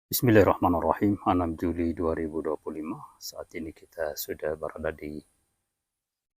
Bismillahirrahmanirrahim. 6 Juli 2025. Saat ini kita sudah berada di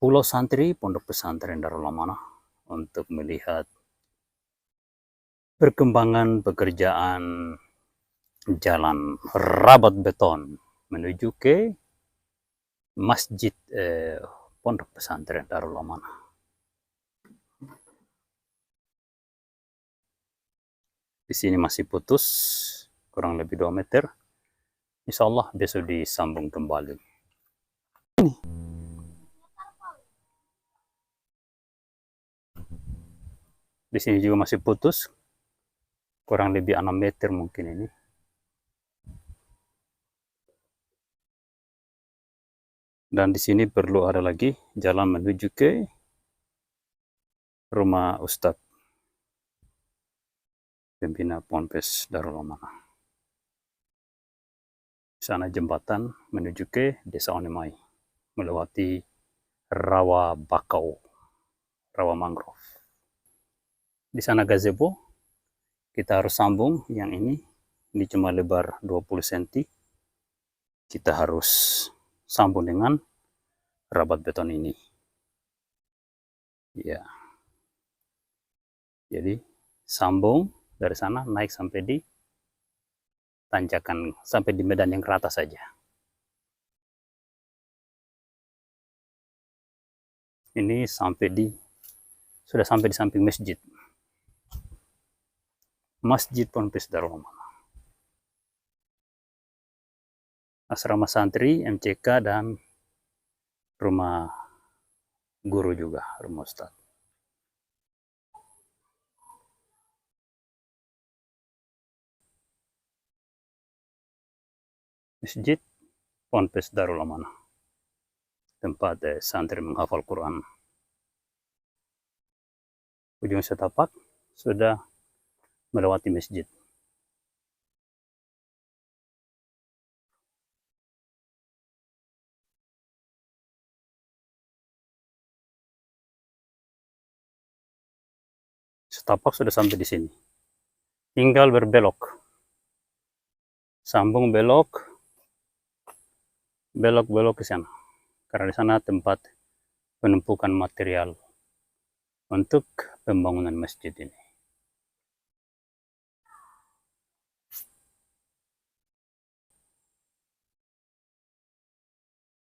Pulau Santri, Pondok Pesantren Darul Amanah, untuk melihat perkembangan pekerjaan jalan rabat beton menuju ke Masjid Pondok Pesantren Darul Amanah. Di sini masih putus, kurang lebih 2 meter. Insya Allah besok disambung kembali. Di sini juga masih putus, kurang lebih 6 meter mungkin ini. Dan di sini perlu ada lagi jalan menuju ke rumah Ustadz pembina Ponpes Darul Amanah. Di sana jembatan menuju ke Desa Onemai, melewati rawa bakau, rawa mangrove. Di sana gazebo, kita harus sambung yang ini cuma lebar 20 cm. Kita harus sambung dengan rabat beton ini. Ya. Jadi sambung dari sana naik sampai di tanjakan, sampai di medan yang rata saja. Ini sudah sampai di samping masjid. Masjid Ponpes Darul Amanah. Asrama santri, MCK, dan rumah guru juga, rumah Ustaz. Masjid Ponpes Darul Amanah, tempat santri menghafal Quran. Ujung setapak sudah melewati masjid. Setapak sudah sampai di sini. Tinggal berbelok. Sambung belok ke sana. Karena di sana tempat penumpukan material untuk pembangunan masjid ini.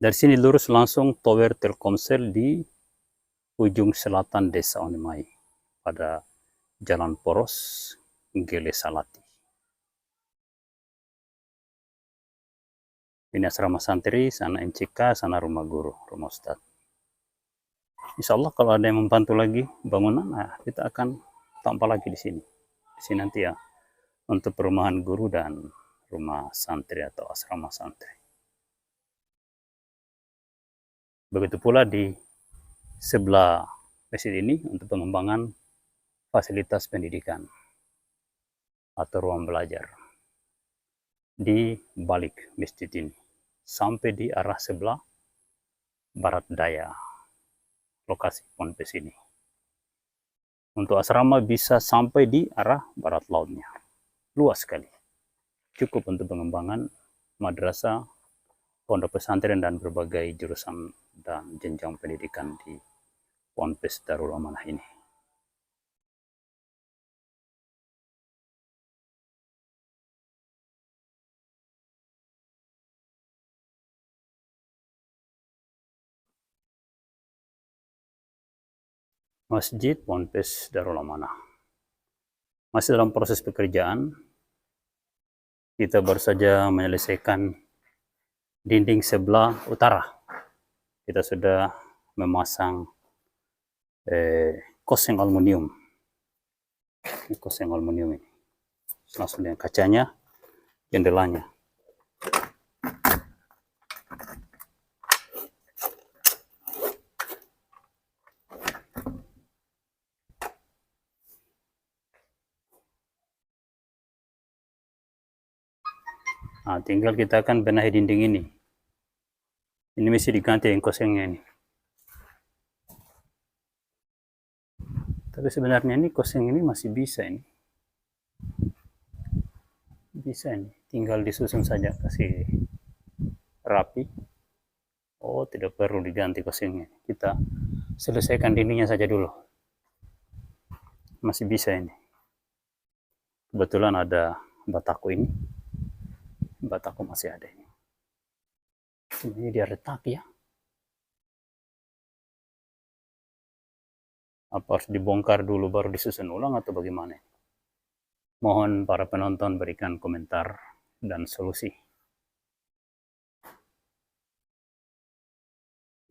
Dari sini lurus langsung tower Telkomsel di ujung selatan Desa Onemai pada Jalan Poros Gele Salati. Ini asrama santri, sana MCK, sana rumah guru, rumah Ustaz. Insya Allah kalau ada yang membantu lagi bangunan, nah kita akan tambah lagi di sini. Di sini nanti ya untuk perumahan guru dan rumah santri atau asrama santri. Begitu pula di sebelah masjid ini untuk pengembangan fasilitas pendidikan atau ruang belajar di balik masjid ini sampai di arah sebelah barat daya lokasi Ponpes ini. Untuk asrama bisa sampai di arah barat lautnya, luas sekali, cukup untuk pengembangan madrasah, pondok pesantren, dan berbagai jurusan dan jenjang pendidikan di Ponpes Darul Amanah ini. Masjid Ponpes Darul Amanah masih dalam proses pekerjaan. Kita baru saja menyelesaikan dinding sebelah utara. Kita sudah memasang koseng aluminium. Ini koseng aluminium ini. Langsung dengan kacanya, jendelanya. Nah, tinggal kita akan benahi dinding ini. Ini mesti diganti yang kosengnya ini. Tapi sebenarnya ini koseng ini masih bisa ini. bisa ini, tinggal disusun saja, kasih rapi. Oh, tidak perlu diganti casingnya, kita selesaikan dindingnya saja dulu, masih bisa ini. Kebetulan ada bataku ini, bataku masih ada ini. Ini dia retak ya. Apa harus dibongkar dulu baru disusun ulang atau bagaimana? Mohon para penonton berikan komentar dan solusi.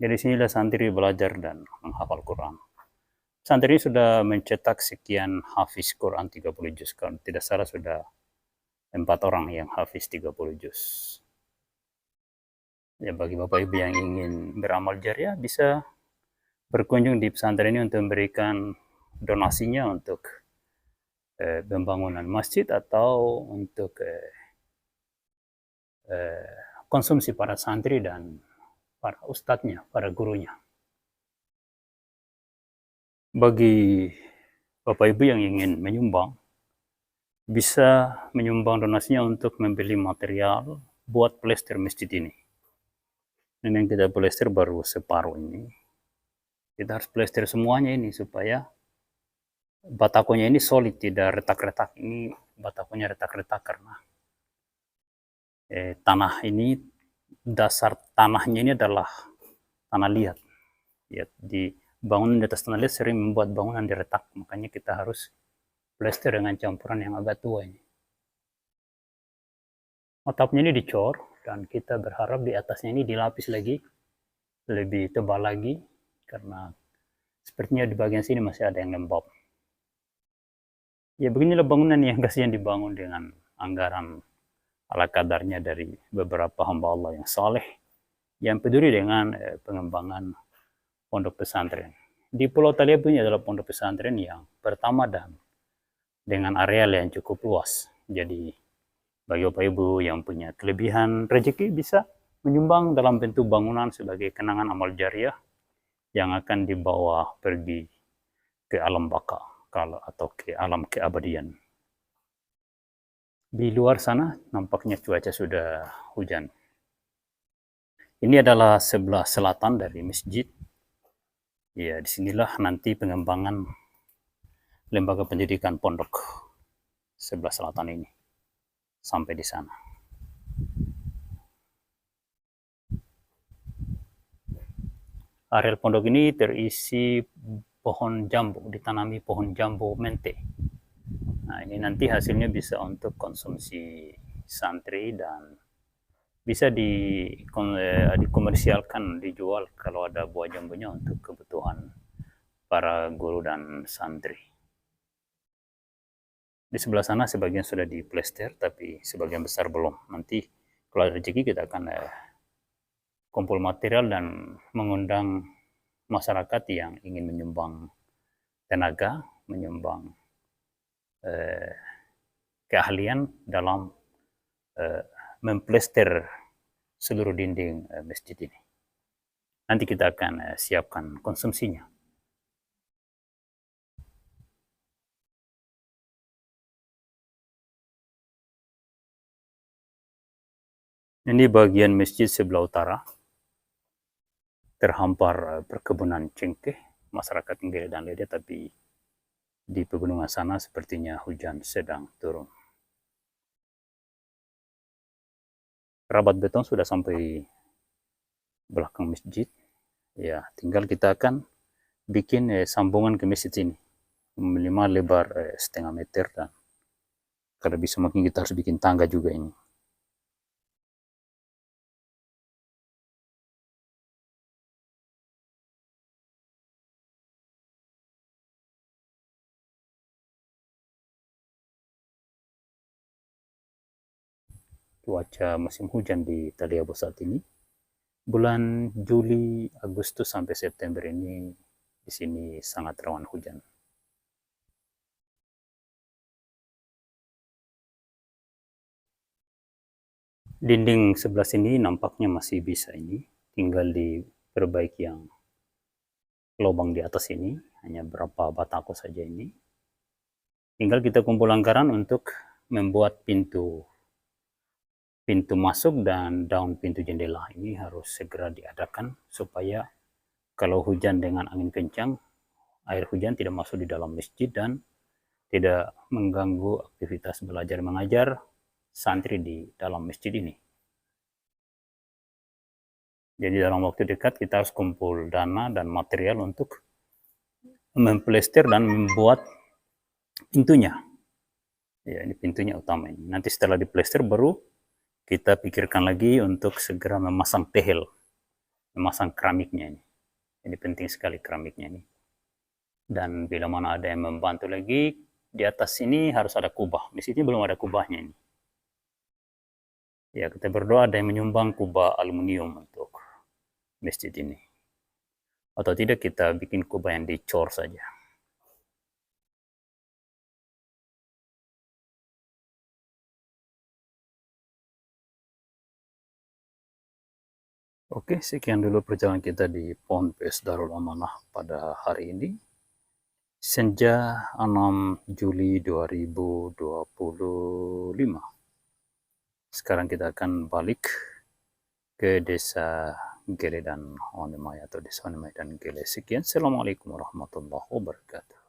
Jadi sinilah santri belajar dan menghafal Quran. Santri ini sudah mencetak sekian hafiz Quran 30 juz. Kalau tidak salah sudah 4 orang yang hafiz 30 juz. Ya, bagi Bapak Ibu yang ingin beramal jariah bisa berkunjung di pesantren ini untuk memberikan donasinya untuk pembangunan masjid atau untuk konsumsi para santri dan para ustadznya, para gurunya. Bagi Bapak Ibu yang ingin menyumbang, bisa menyumbang donasinya untuk membeli material buat plester masjid ini. Dan yang kita plester baru separuh ini. Kita harus plester semuanya ini supaya batakonya ini solid, tidak retak-retak. Ini batakonya retak-retak karena tanah ini, dasar tanahnya ini adalah tanah liat. Ya, di bangunan di atas tanah liat sering membuat bangunan diretak, makanya kita harus plester dengan campuran yang agak tua ini. Atapnya ini dicor dan kita berharap di atasnya ini dilapis lagi, lebih tebal lagi, karena sepertinya di bagian sini masih ada yang lembab. Ya, beginilah bangunan yang kasihan dibangun dengan anggaran ala kadarnya dari beberapa hamba Allah yang saleh, yang peduli dengan pengembangan pondok pesantren. Di Pulau Taliabu ini adalah pondok pesantren yang pertama dan dengan areal yang cukup luas. Jadi bagi Bapak Ibu yang punya kelebihan rezeki bisa menyumbang dalam bentuk bangunan sebagai kenangan amal jariah yang akan dibawa pergi ke alam baka atau ke alam keabadian. Di luar sana nampaknya cuaca sudah hujan. Ini adalah sebelah selatan dari masjid. Ya, disinilah nanti pengembangan lembaga pendidikan pondok sebelah selatan ini. Sampai di sana. Areal pondok ini terisi pohon jambu, ditanami pohon jambu mente. Nah, ini nanti hasilnya bisa untuk konsumsi santri dan bisa dikomersialkan, dijual kalau ada buah jambunya untuk kebutuhan para guru dan santri. Di sebelah sana sebagian sudah diplester, tapi sebagian besar belum. Nanti kalau ada rezeki kita akan kumpul material dan mengundang masyarakat yang ingin menyumbang tenaga, menyumbang keahlian dalam memplester seluruh dinding masjid ini. Nanti kita akan siapkan konsumsinya. Ini bagian masjid sebelah utara, terhampar perkebunan cengkeh, masyarakat tinggal dan lede, tapi di pegunungan sana sepertinya hujan sedang turun. Kerabat beton sudah sampai belakang masjid. Ya, tinggal kita akan bikin sambungan ke masjid ini. Minimal lebar setengah meter, dan kalau bisa mungkin kita harus bikin tangga juga ini. Cuaca musim hujan di Taliabu saat ini, bulan Juli, Agustus sampai September ini di sini sangat rawan hujan. Dinding sebelah sini nampaknya masih bisa ini, tinggal diperbaiki yang lubang di atas ini, hanya berapa batako saja ini. Tinggal kita kumpul anggaran untuk membuat pintu pintu masuk dan daun pintu jendela ini harus segera diadakan supaya kalau hujan dengan angin kencang, air hujan tidak masuk di dalam masjid dan tidak mengganggu aktivitas belajar mengajar santri di dalam masjid ini. Jadi dalam waktu dekat kita harus kumpul dana dan material untuk memplester dan membuat pintunya. Ya, ini pintunya utama ini. Nanti setelah diplester baru kita pikirkan lagi untuk segera memasang tehel, memasang keramiknya ini. Ini penting sekali keramiknya ini. Dan bila mana ada yang membantu lagi, di atas sini harus ada kubah. Di sini belum ada kubahnya ini. Ya, kita berdoa ada yang menyumbang kubah aluminium untuk masjid ini. Atau tidak kita bikin kubah yang dicor saja. Oke, sekian dulu perjalanan kita di Ponpes Darul Amanah pada hari ini. Senja 6 Juli 2025. Sekarang kita akan balik ke desa Gele dan Onemai atau desa Onemai dan Gele. Sekian, Assalamualaikum warahmatullahi wabarakatuh.